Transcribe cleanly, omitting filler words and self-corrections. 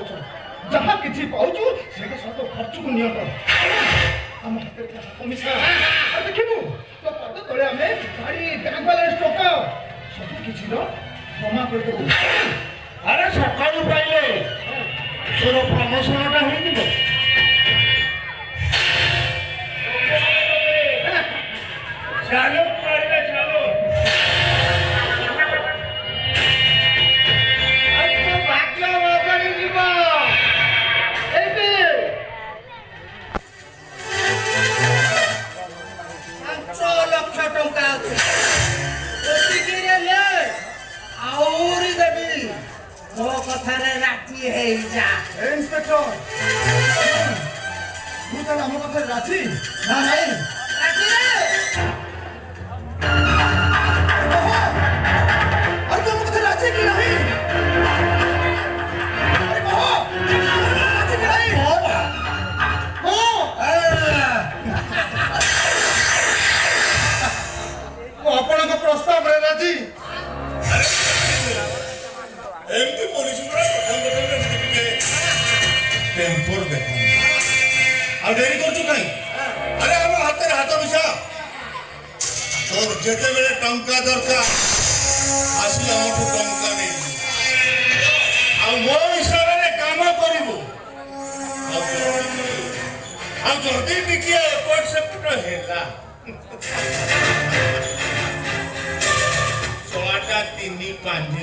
पाउछ जहाँ किछि पाउछु सेटा सब खर्च को नियंत्रण हम हाथे कमिसा देखिबु तो पद तळे हमें गाड़ी बैंक बैलेंस टका सब किछि न जमा कर देबु अरे सकाळू पाइले तोर प्रमोशनटा होई दिबो चलो पड़े चलो इंस्पेक्टर तू तो हम कथा राजी ना नहीं राजी रे अरे तुम कथा राजी की नहीं अरे कहो राजी की नहीं हो वो अपन का प्रस्ताव रे राजी एमती पुलिस को पसंद करने के टेम्पोर देखो आ देरी कर चुका अरे हम हाथ मिशा तोर जेते बेले टंका दरकार आसी हमठु टंका नै आ मो हिसाब रे काम करिवो आ जल्दी टिकिया एपोर्ट सेप्ट हेला सोआटा 3 5